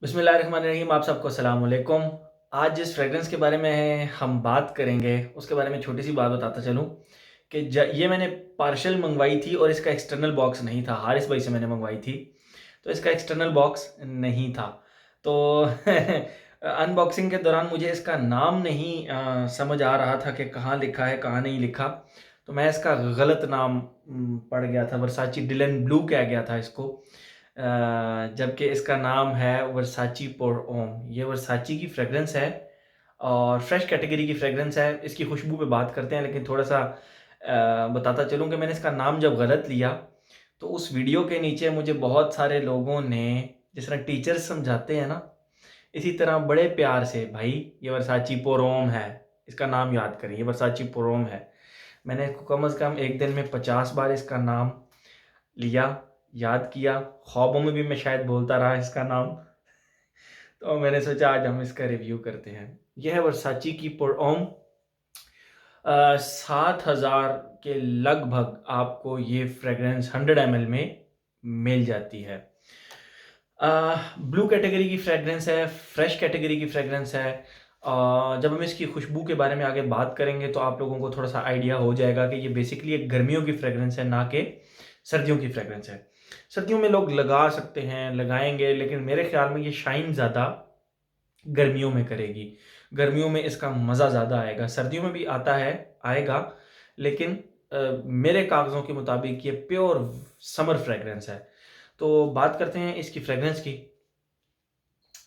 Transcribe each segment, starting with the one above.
बिस्मिल्लाहिर्रहमानिर्रहीम। आप सबको अस्सलाम वालेकुम। आज जिस फ्रेग्रेंस के बारे में हम बात करेंगे, उसके बारे में छोटी-सी बात बताता चलूँ कि ये मैंने पार्शियल मँगवाई थी और इसका एक्सटर्नल बॉक्स नहीं था। हारिस भाई से मैंने मँगवाई थी, तो इसका एक्सटर्नल बॉक्स नहीं था। तो अनबॉक्सिंग के दौरान मुझे इसका नाम नहीं समझ आ रहा था कि कहाँ लिखा है, कहाँ नहीं लिखा। तो मैं इसका गलत नाम पढ़ गया था, वर्साची डिलन ब्लू कह गया था इसको। जबकि इसका नाम है वर्साची पोर ओम। ये वर्साची की फ्रेग्रेंस है और फ्रेश कैटेगरी की फ्रेग्रेंस है। इसकी खुशबू पे बात करते हैं, लेकिन थोड़ा-सा बताता चलूँ कि मैंने इसका नाम जब गलत लिया, तो उस वीडियो के नीचे मुझे बहुत सारे लोगों ने, जिस तरह टीचर्स समझाते हैं ना, इसी तरह बड़े प्यार से, भाई ये वर्साची पोरोम है, इसका नाम याद करें, ये वर्साची पोरोम है। मैंने इसको कम से कम एक दिन में 50 बार इसका नाम लिया, याद किया, ख्वाबों में भी मैं शायद बोलता रहा इसका नाम। तो मैंने सोचा आज हम इसका रिव्यू करते हैं। यह है वर्साची की पोर ओम। 7,000 के लगभग आपको ये फ्रेग्रेंस 100 ml में मिल जाती है। ब्लू कैटेगरी की फ्रेग्रेंस है, फ्रेश कैटेगरी की फ्रेग्रेंस है। जब हम इसकी खुशबू के बारे में आगे बात करेंगे तो आप लोगों को थोड़ा-सा आइडिया हो जाएगा कि ये बेसिकली एक गर्मियों की फ्रेग्रेंस है, ना कि सर्दियों की फ्रेग्रेंस है। सर्दियों में लोग लगा सकते हैं, लगाएँगे, लेकिन मेरे ख़्याल में ये शाइन ज़्यादा गर्मियों में करेगी। गर्मियों में इसका मज़ा ज़्यादा आएगा, सर्दियों में भी आता है, आएगा, लेकिन मेरे कागज़ों के मुताबिक ये प्योर समर फ्रेग्रेंस है। तो बात करते हैं इसकी फ्रेग्रेंस की।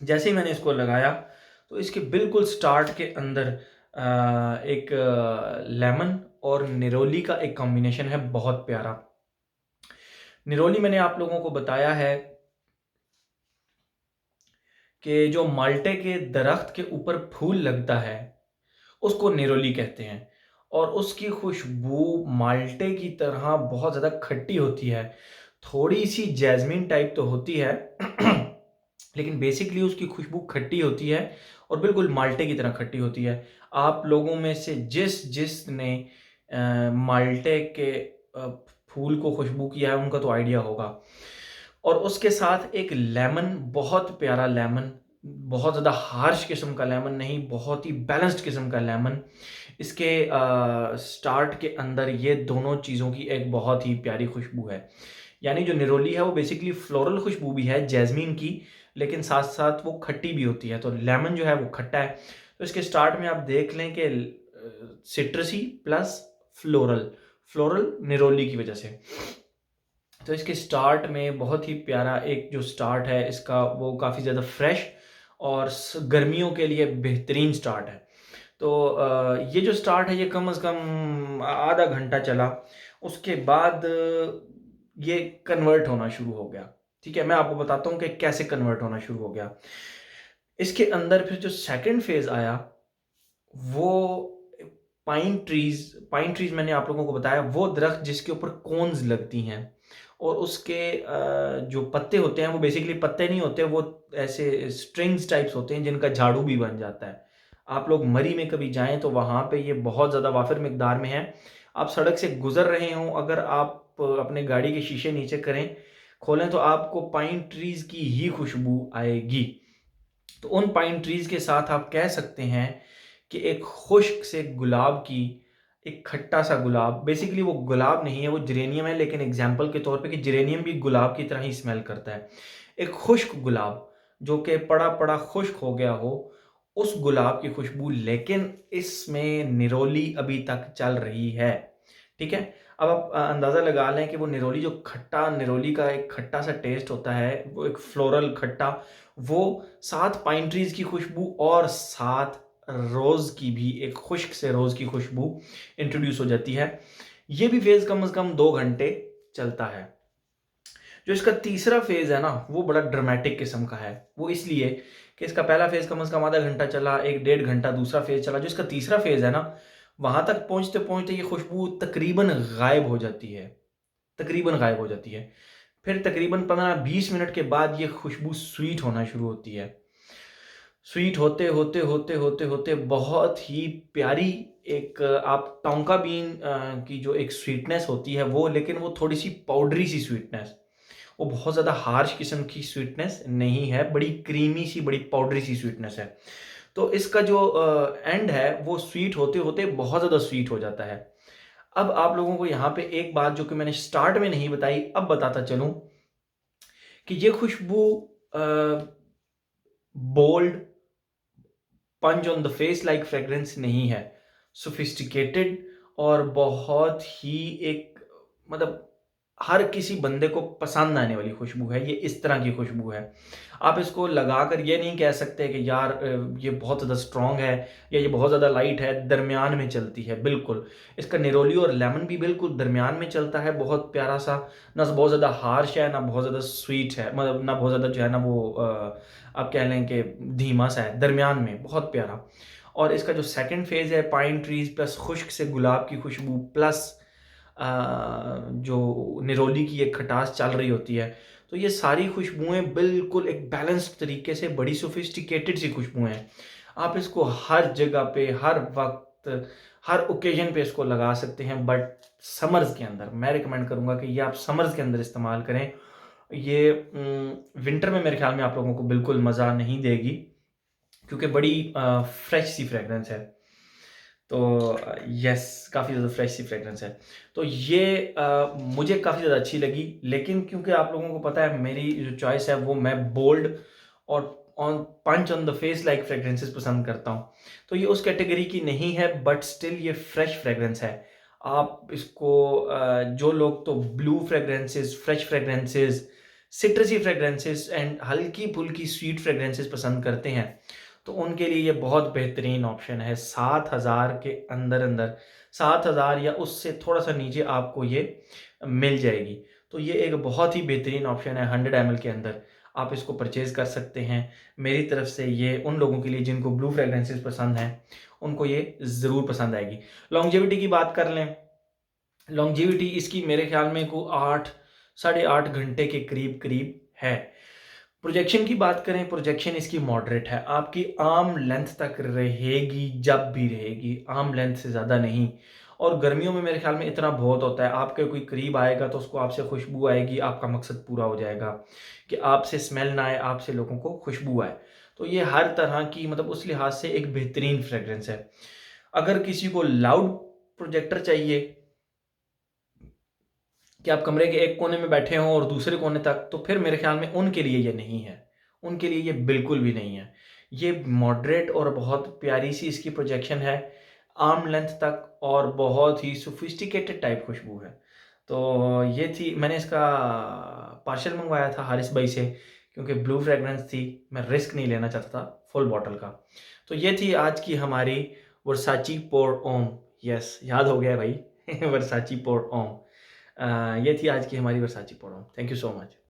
जैसे ही मैंने इसको लगाया, तो इसके बिल्कुल स्टार्ट के अंदर एक लेमन और निरोली का एक कॉम्बिनेशन है, बहुत प्यारा। निरोली मैंने आप लोगों को बताया है कि जो माल्टे के दरख्त के ऊपर फूल लगता है, उसको निरोली कहते हैं और उसकी खुशबू माल्टे की तरह बहुत ज़्यादा खट्टी होती है। थोड़ी-सी जैस्मिन टाइप तो होती है, लेकिन बेसिकली उसकी खुशबू खट्टी होती है और बिल्कुल माल्टे की तरह खट्टी होती है। आप लोगों में से जिसने माल्टे के फूल को खुशबू किया है, उनका तो आइडिया होगा। और उसके साथ एक लेमन, बहुत प्यारा लेमन, बहुत ज़्यादा हार्श किस्म का लेमन नहीं, बहुत ही बैलेंस्ड किस्म का लेमन। इसके स्टार्ट के अंदर ये दोनों चीज़ों की एक बहुत ही प्यारी खुशबू है। यानी जो निरोली है वो बेसिकली फ्लोरल खुशबू भी है जैस्मीन की, लेकिन साथ-साथ वो खट्टी भी होती है। तो लेमन जो है वो खट्टा है। तो इसके स्टार्ट में आप देख लें कि सिट्रसी प्लस फ्लोरल, फ्लोरल निरोली की वजह से। तो इसके स्टार्ट में बहुत ही प्यारा एक जो स्टार्ट है इसका, वो काफ़ी ज़्यादा फ्रेश और गर्मियों के लिए बेहतरीन स्टार्ट है। तो ये जो स्टार्ट है ये कम से कम आधा घंटा चला। उसके बाद ये कन्वर्ट होना शुरू हो गया। ठीक है, मैं आपको बताता हूँ कि कैसे कन्वर्ट होना शुरू हो गया। इसके अंदर फिर जो सेकंड फेज़ आया, वो पाइन ट्रीज़ मैंने आप लोगों को बताया, वो दरख़्त जिसके ऊपर कोन्स लगती हैं और उसके जो पत्ते होते हैं वो बेसिकली पत्ते नहीं होते, वो ऐसे स्ट्रिंग्स टाइप्स होते हैं जिनका झाड़ू भी बन जाता है। आप लोग मरी में कभी जाएँ तो वहाँ पे ये बहुत ज़्यादा वाफ़िर मिक़दार में है। आप सड़क से गुज़र रहे हों, अगर आप अपने गाड़ी के शीशे नीचे करें, खोलें, तो आपको पाइन ट्रीज़ की ही खुशबू आएगी। तो उन पाइन ट्रीज़ के साथ आप कह सकते हैं कि एक खुश्क से गुलाब की, एक खट्टा-सा गुलाब, बेसिकली वो गुलाब नहीं है, वो जेरेनियम है, लेकिन एग्ज़ाम्पल के तौर पे कि जेरेनियम भी गुलाब की तरह ही स्मेल करता है। एक खुश्क गुलाब, जो कि पड़ा-पड़ा खुश्क हो गया हो, उस गुलाब की खुशबू, लेकिन इसमें निरोली अभी तक चल रही है। ठीक है? अब आप अंदाज़ा लगा लें कि वो निरोली, जो खट्टा निरोली का एक खट्टा-सा टेस्ट होता है, वो एक फ्लोरल खट्टा, वो साथ पाइन ट्रीज़ की खुशबू और साथ रोज़ की भी एक खुश्क से रोज़ की खुशबू इंट्रोड्यूस हो जाती है। ये भी फ़ेज़ कम से कम 2 घंटे चलता है। जो इसका तीसरा फ़ेज़ है ना, वो बड़ा ड्रामेटिक किस्म का है। वो इसलिए कि इसका पहला फ़ेज़ कम से कम आधा घंटा चला, 1 डेढ़ घंटा दूसरा फ़ेज़ चला। जो इसका तीसरा फ़ेज़ है ना, वहाँ तक पहुँचते-पहुँचते ये खुशबू तकरीबन गायब हो जाती है, तकरीबन गायब हो जाती है। फिर तकरीबन 15-20 मिनट के बाद ये खुशबू स्वीट होना शुरू होती है। स्वीट होते बहुत ही प्यारी एक, आप टोंका बीन की जो एक स्वीटनेस होती है वो, लेकिन वो थोड़ी-सी पाउडरी सी स्वीटनेस, वो बहुत ज़्यादा हार्श किस्म की स्वीटनेस नहीं है, बड़ी क्रीमी सी, बड़ी पाउडरी सी स्वीटनेस है। तो इसका जो एंड है वो स्वीट होते-होते बहुत ज़्यादा स्वीट हो जाता है। अब आप लोगों को यहाँ पे एक बात जो कि मैंने स्टार्ट में नहीं बताई, अब बताता चलूँ कि ये खुशबू अ, bold punch on the face like fragrance नहीं है। सोफिस्टिकेटेड और बहुत ही एक मतलब हर किसी बंदे को पसंद आने वाली खुशबू है, ये इस तरह की खुशबू है। आप इसको लगाकर ये नहीं कह सकते कि यार ये बहुत ज़्यादा स्ट्रॉन्ग है या ये बहुत ज़्यादा लाइट है, दरमियान में चलती है, बिल्कुल। इसका निरोली और लेमन भी बिल्कुल दरमियान में चलता है, बहुत प्यारा-सा, ना बहुत ज़्यादा हार्श है, ना बहुत ज़्यादा स्वीट है, मतलब ना बहुत ज़्यादा जो है ना वो आप कह लें कि धीमा-सा है, दरमियान में, बहुत प्यारा। और इसका जो सेकंड फेज़ है पाइन ट्रीज़ प्लस खुश्क से गुलाब की खुशबू प्लस जो निरोली की एक खटास चल रही होती है, तो ये सारी खुशबुएँ बिल्कुल एक बैलेंस्ड तरीके से बड़ी सोफिस्टिकेटेड सी खुशबुएँ हैं। आप इसको हर जगह पे, हर वक़्त, हर ओकेज़न पे इसको लगा सकते हैं बट समर्स के अंदर मैं रिकमेंड करूँगा कि ये आप समर्स के अंदर इस्तेमाल करें। ये विंटर में मेरे ख़्याल में आप लोगों को बिल्कुल मज़ा नहीं देगी क्योंकि बड़ी फ्रेश सी फ्रेग्रेंस है। तो यस, काफ़ी ज़्यादा फ्रेश सी फ्रेग्रेंस है। तो ये मुझे काफ़ी ज़्यादा अच्छी लगी, लेकिन क्योंकि आप लोगों को पता है मेरी जो चॉइस है वो मैं बोल्ड और on punch on the face like fragrances पसंद करता हूँ। तो ये उस कैटेगरी की नहीं है बट स्टिल ये फ्रेश फ्रेग्रेंस है। आप इसको जो लोग तो blue fragrances, fresh fragrances, citrusy fragrances and हल्की-फुल्की स्वीट फ्रेग्रेंसेस पसंद करते हैं, तो उनके लिए ये बहुत बेहतरीन ऑप्शन है। 7,000 के अंदर-अंदर 7,000 या उससे थोड़ा-सा नीचे आपको ये मिल जाएगी। तो ये एक बहुत ही बेहतरीन ऑप्शन है 100 एमएल के अंदर। आप इसको परचेज़ कर सकते हैं। मेरी तरफ से ये उन लोगों के लिए जिनको ब्लू फ्रेग्रेंसेस पसंद हैं, उनको ये ज़रूर पसंद आएगी। लॉन्जेविटी की बात कर लें, लॉन्जेविटी इसकी मेरे ख़्याल में को 8 साढ़े 8 घंटे के करीब-करीब है। प्रोजेक्शन की बात करें, प्रोजेक्शन इसकी मॉडरेट है, आपकी आर्म लेंथ तक रहेगी जब भी रहेगी, आर्म लेंथ से ज़्यादा नहीं। और गर्मियों में मेरे ख़्याल में इतना बहुत होता है, आपके कोई करीब आएगा तो उसको आपसे खुशबू आएगी, आपका मकसद पूरा हो जाएगा कि आपसे स्मेल ना आए, आपसे लोगों को खुशबू आए। तो ये हर तरह की मतलब उस लिहाज से एक बेहतरीन फ्रेग्रेंस है। अगर किसी को लाउड प्रोजेक्टर चाहिए कि आप कमरे के एक कोने में बैठे हों और दूसरे कोने तक, तो फिर मेरे ख़्याल में उनके लिए ये नहीं है। उनके लिए ये बिल्कुल भी नहीं है। ये मॉडरेट और बहुत प्यारी-सी इसकी प्रोजेक्शन है, आर्म लेंथ तक और बहुत ही सोफिस्टिकेटेड टाइप खुशबू है। तो ये थी मैंने इसका पार्सल मँगवाया था हारिस भाई से क्योंकि ब्लू फ्रेग्रेंस थी, मैं रिस्क नहीं लेना चाहता था फुल बॉटल का। तो ये थी आज की हमारी वर्साची पोर ओम। यस, याद हो गया भाई वर्साची पोर ओम। ये थी आज की हमारी Versace pour homme. Thank you so much.